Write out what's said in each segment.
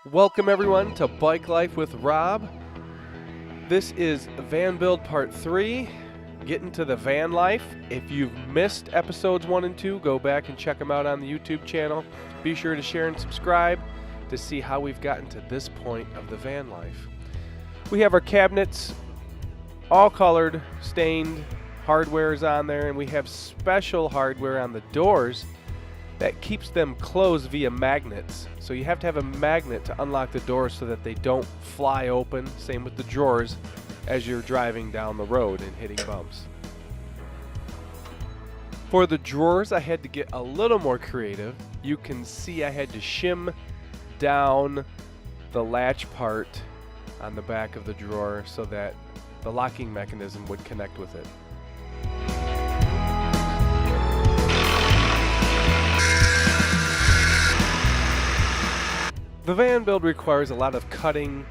Welcome everyone to Bike Life with Rob. This is Van Build Part 3, getting to the van life. If you've missed episodes 1 and 2, go back and check them out on the YouTube channel. Be sure to share and subscribe to see how we've gotten to this point of the van life. We have our cabinets all colored, stained, hardware is on there, and we have special hardware on the doors that keeps them closed via magnets. So you have to have a magnet to unlock the doors so that they don't fly open. Same with the drawers as you're driving down the road and hitting bumps. For the drawers, I had to get a little more creative. You can see I had to shim down the latch part on the back of the drawer so that the locking mechanism would connect with it. The van build requires a lot of cutting,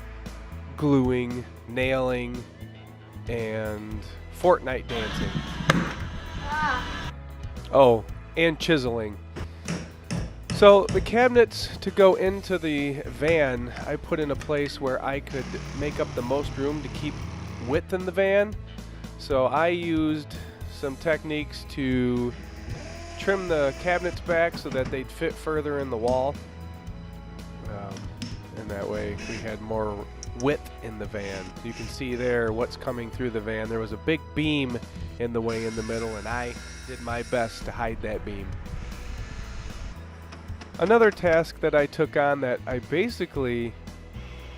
gluing, nailing, and Fortnite dancing. Oh, and chiseling. So the cabinets to go into the van, I put in a place where I could make up the most room to keep width in the van. So I used some techniques to trim the cabinets back so that they'd fit further in the wall. And that way we had more width in the van. You can see there what's coming through the van. There was a big beam in the way in the middle, and I did my best to hide that beam. Another task that I took on that I basically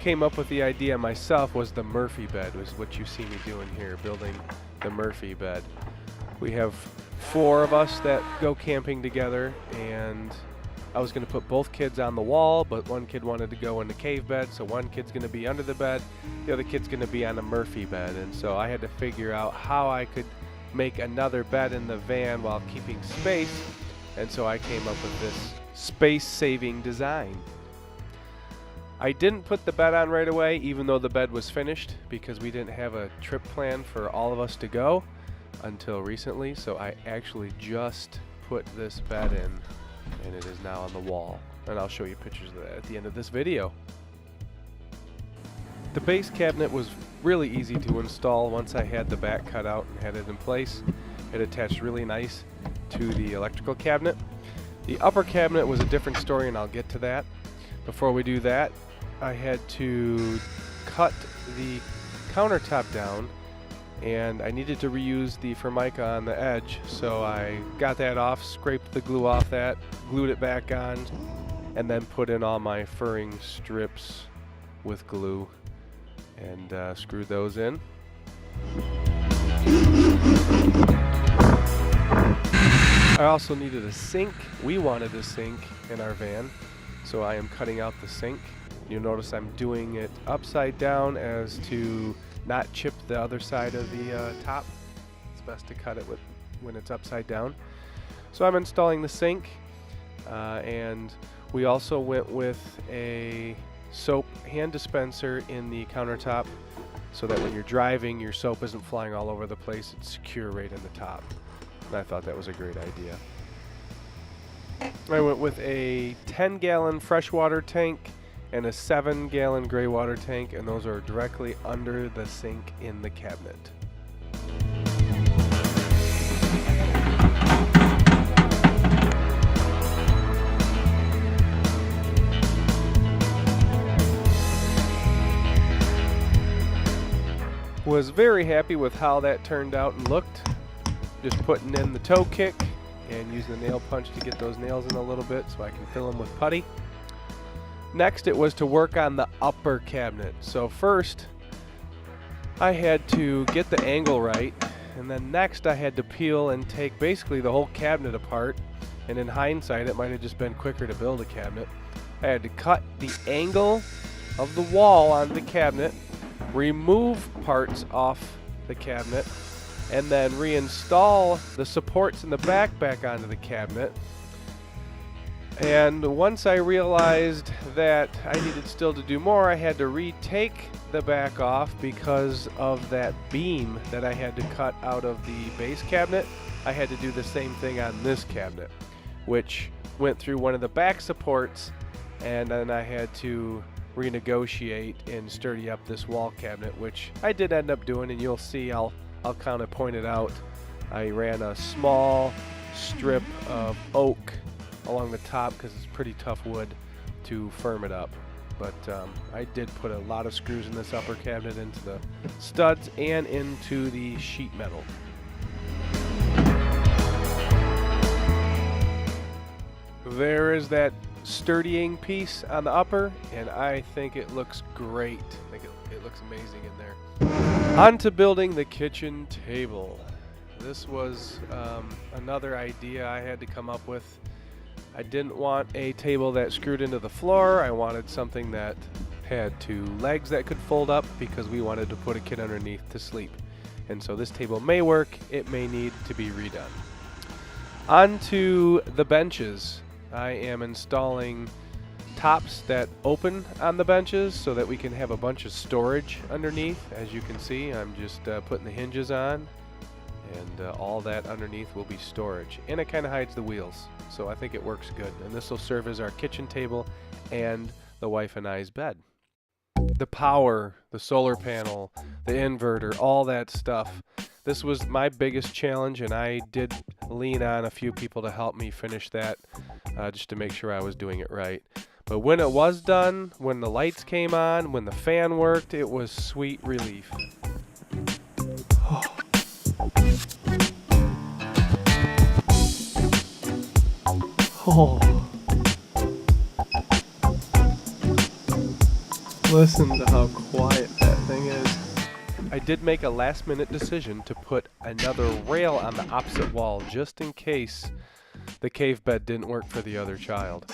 came up with the idea myself was the Murphy bed, was what you see me doing here, building the Murphy bed. We have 4 of us that go camping together, and I was going to put both kids on the wall, but one kid wanted to go in the cave bed, so one kid's going to be under the bed, the other kid's going to be on a Murphy bed. And so I had to figure out how I could make another bed in the van while keeping space, and so I came up with this space-saving design. I didn't put the bed on right away, even though the bed was finished, because we didn't have a trip plan for all of us to go until recently, so I actually just put this bed in, and it is now on the wall, and I'll show you pictures of that at the end of this video. The base cabinet was really easy to install once I had the back cut out and had it in place. It attached really nice to the electrical cabinet. The upper cabinet was a different story, and I'll get to that. Before we do that, I had to cut the countertop down, and I needed to reuse the Formica on the edge, so I got that off, scraped the glue off that, glued it back on, and then put in all my furring strips with glue and screwed those in. I also needed a sink. We wanted a sink in our van, so I am cutting out the sink. You'll notice I'm doing it upside down as to not chip the other side of the top. It's best to cut it when it's upside down. So I'm installing the sink, and we also went with a soap hand dispenser in the countertop so that when you're driving, your soap isn't flying all over the place. It's secure right in the top. And I thought that was a great idea. I went with a 10-gallon freshwater tank and a 7-gallon gray water tank, and those are directly under the sink in the cabinet. Was very happy with how that turned out and looked. Just putting in the toe kick and using the nail punch to get those nails in a little bit so I can fill them with putty. Next, it was to work on the upper cabinet. So first, I had to get the angle right, and then next I had to peel and take basically the whole cabinet apart, and in hindsight it might have just been quicker to build a cabinet. I had to cut the angle of the wall on the cabinet, remove parts off the cabinet, and then reinstall the supports in the back onto the cabinet. And once I realized that I needed still to do more, I had to retake the back off because of that beam that I had to cut out of the base cabinet. I had to do the same thing on this cabinet, which went through one of the back supports, and then I had to renegotiate and sturdy up this wall cabinet, which I did end up doing, and you'll see I'll kind of point it out. I ran a small strip of oak along the top because it's pretty tough wood to firm it up. But I did put a lot of screws in this upper cabinet, into the studs and into the sheet metal. There is that sturdying piece on the upper, and I think it looks great. I think it looks amazing in there. On to building the kitchen table. This was another idea I had to come up with. I didn't want a table that screwed into the floor. I wanted something that had two legs that could fold up because we wanted to put a kid underneath to sleep. And so this table may work, it may need to be redone. On to the benches. I am installing tops that open on the benches so that we can have a bunch of storage underneath. As you can see, I'm just putting the hinges on, and all that underneath will be storage. And it kind of hides the wheels, so I think it works good. And this will serve as our kitchen table and the wife and I's bed. The power, the solar panel, the inverter, all that stuff. This was my biggest challenge, and I did lean on a few people to help me finish that, just to make sure I was doing it right. But when it was done, when the lights came on, when the fan worked, it was sweet relief. Oh. Listen to how quiet that thing is. I did make a last-minute decision to put another rail on the opposite wall just in case the cave bed didn't work for the other child.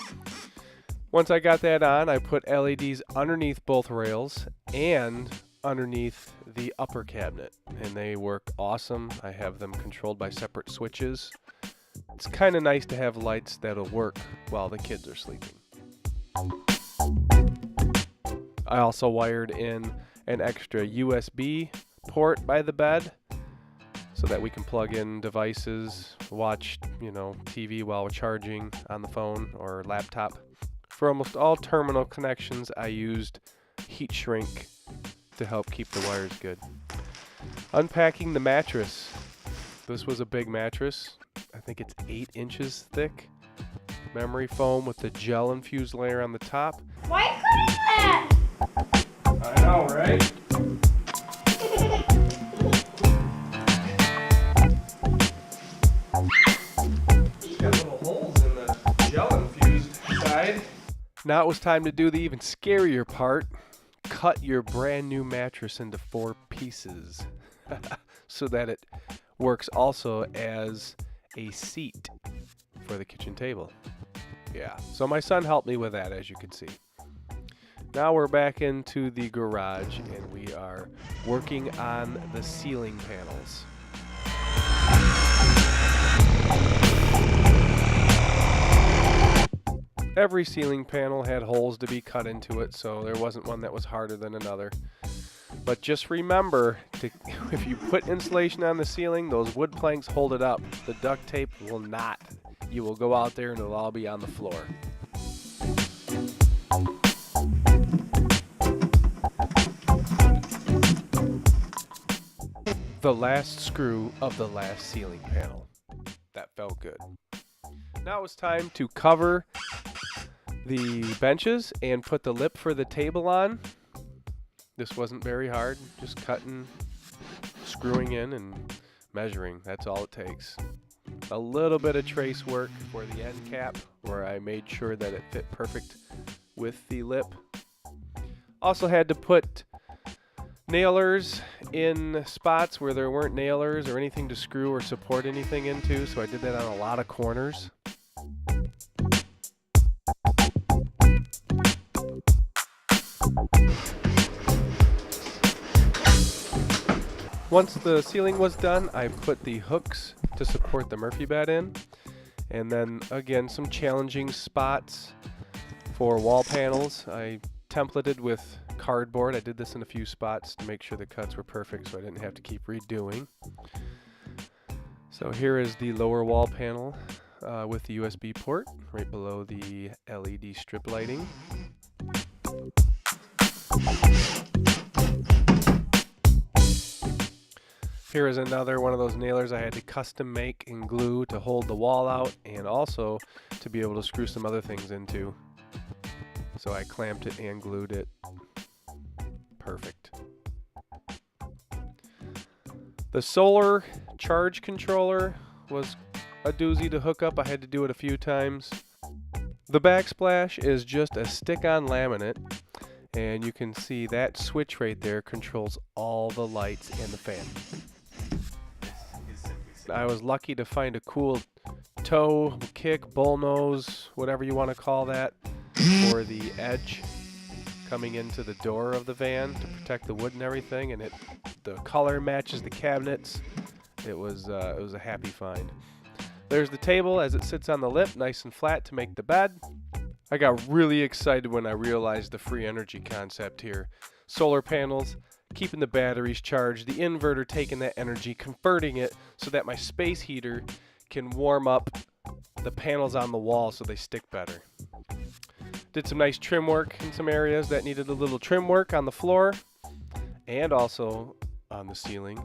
Once I got that on, I put LEDs underneath both rails and underneath the upper cabinet, and they work awesome. I have them controlled by separate switches. It's kind of nice to have lights that'll work while the kids are sleeping. I also wired in an extra USB port by the bed so that we can plug in devices, watch, TV while we're charging on the phone or laptop. For almost all terminal connections, I used heat shrink to help keep the wires good. Unpacking the mattress. This was a big mattress. I think it's 8 inches thick. Memory foam with the gel infused layer on the top. Why couldn't that? I know, right? It's got little holes in the gel infused side. Now it was time to do the even scarier part. Cut your brand new mattress into 4 pieces so that it works also as a seat for the kitchen table. Yeah, so my son helped me with that, as you can see. Now we're back into the garage and we are working on the ceiling panels. Every ceiling panel had holes to be cut into it, so there wasn't one that was harder than another. But just remember, if you put insulation on the ceiling, those wood planks hold it up. The duct tape will not. You will go out there and it'll all be on the floor. The last screw of the last ceiling panel. That felt good. Now it's time to cover the benches and put the lip for the table on. This wasn't very hard, just cutting, screwing in, and measuring. That's all it takes. A little bit of trace work for the end cap, where I made sure that it fit perfect with the lip. Also had to put nailers in spots where there weren't nailers or anything to screw or support anything into, so I did that on a lot of corners. Once the ceiling was done, I put the hooks to support the Murphy bed in, and then again some challenging spots for wall panels. I templated with cardboard. I did this in a few spots to make sure the cuts were perfect so I didn't have to keep redoing. So here is the lower wall panel with the USB port right below the LED strip lighting. Here is another one of those nailers I had to custom make and glue to hold the wall out and also to be able to screw some other things into. So I clamped it and glued it. Perfect. The solar charge controller was a doozy to hook up. I had to do it a few times. The backsplash is just a stick-on laminate, and you can see that switch right there controls all the lights and the fan. I was lucky to find a cool toe, kick, bullnose, whatever you want to call that, for the edge coming into the door of the van to protect the wood and everything, and the color matches the cabinets. It was a happy find. There's the table as it sits on the lip, nice and flat to make the bed. I got really excited when I realized the free energy concept here. Solar panels, keeping the batteries charged, the inverter taking that energy, converting it so that my space heater can warm up the panels on the wall so they stick better. Did some nice trim work in some areas that needed a little trim work on the floor and also on the ceiling,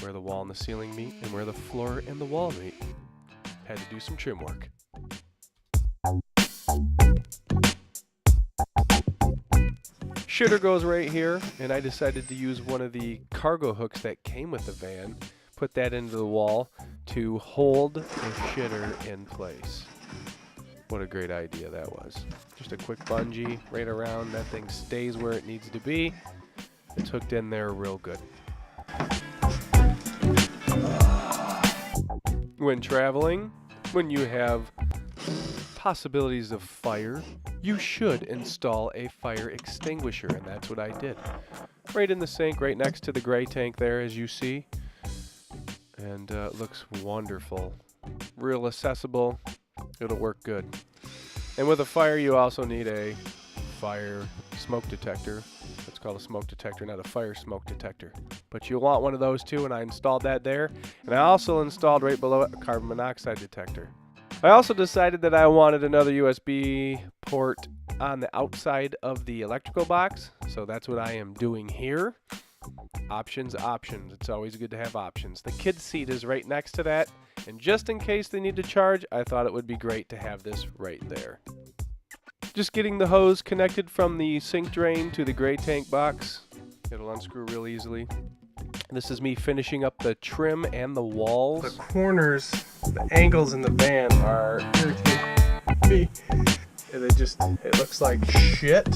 where the wall and the ceiling meet and where the floor and the wall meet. Had to do some trim work. Shitter goes right here, and I decided to use one of the cargo hooks that came with the van, put that into the wall to hold the shitter in place. What a great idea that was. Just a quick bungee right around, that thing stays where it needs to be. It's hooked in there real good. When traveling, when you have possibilities of fire, you should install a fire extinguisher, and that's what I did. Right in the sink, right next to the gray tank there, as you see. And it looks wonderful. Real accessible. It'll work good. And with a fire, you also need a fire smoke detector. It's called a smoke detector, not a fire smoke detector. But you'll want one of those too, and I installed that there. And I also installed right below it a carbon monoxide detector. I also decided that I wanted another USB port on the outside of the electrical box, so that's what I am doing here. Options, options. It's always good to have options. The kids' seat is right next to that, and just in case they need to charge, I thought it would be great to have this right there. Just getting the hose connected from the sink drain to the gray tank box. It'll unscrew real easily. This is me finishing up the trim and the walls. The corners, the angles in the van are irritating me. It looks like shit.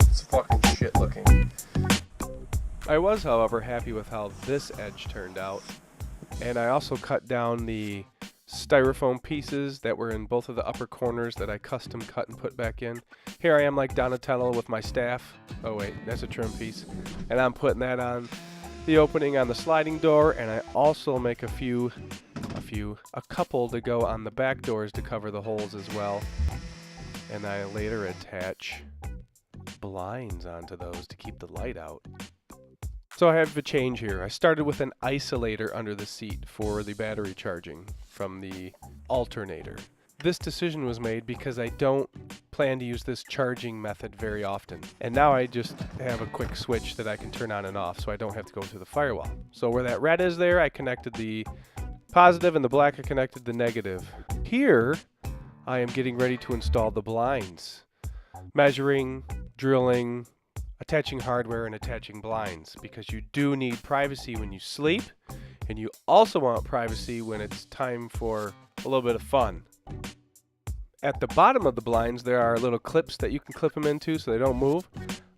It's fucking shit looking. I was, however, happy with how this edge turned out. And I also cut down the styrofoam pieces that were in both of the upper corners that I custom cut and put back in. Here I am like Donatello with my staff. Oh wait, that's a trim piece. And I'm putting that on the opening on the sliding door, and I also make a couple to go on the back doors to cover the holes as well. And I later attach blinds onto those to keep the light out. So I have a change here. I started with an isolator under the seat for the battery charging from the alternator. This decision was made because I don't plan to use this charging method very often. And now I just have a quick switch that I can turn on and off so I don't have to go through the firewall. So where that red is there, I connected the positive, and the black I connected the negative. Here, I am getting ready to install the blinds. Measuring, drilling, attaching hardware, and attaching blinds, because you do need privacy when you sleep, and you also want privacy when it's time for a little bit of fun. At the bottom of the blinds, there are little clips that you can clip them into so they don't move.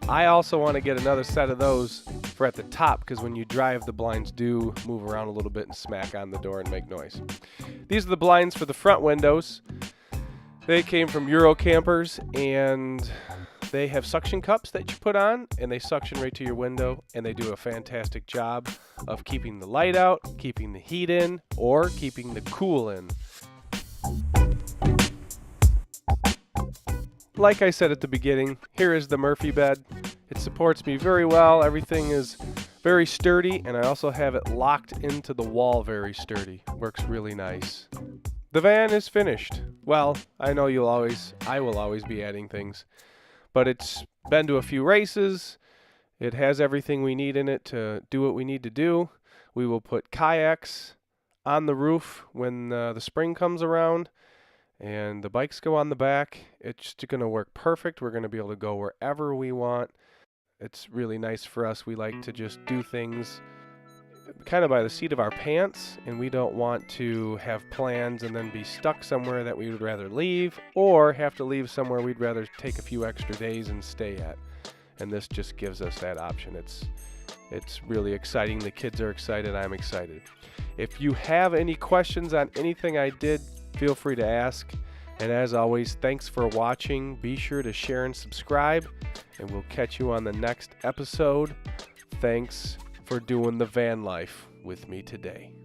I also want to get another set of those for at the top, because when you drive, the blinds do move around a little bit and smack on the door and make noise. These are the blinds for the front windows. They came from Euro Campers, and they have suction cups that you put on, and they suction right to your window, and they do a fantastic job of keeping the light out, keeping the heat in, or keeping the cool in. Like I said at the beginning, here is the Murphy bed. It supports me very well. Everything is very sturdy, and I also have it locked into the wall very sturdy. Works really nice. The van is finished. Well, I know I will always be adding things, but it's been to a few races. It has everything we need in it to do what we need to do. We will put kayaks on the roof when the spring comes around, and the bikes go on the back. It's going to work perfect. We're going to be able to go wherever we want. It's really nice for us. We like to just do things kind of by the seat of our pants, and we don't want to have plans and then be stuck somewhere that we would rather leave, or have to leave somewhere we'd rather take a few extra days and stay at. And this just gives us that option. It's really exciting. The kids are excited. I'm excited. If you have any questions on anything I did, feel free to ask. And as always, thanks for watching. Be sure to share and subscribe, and we'll catch you on the next episode. Thanks for doing the van life with me today.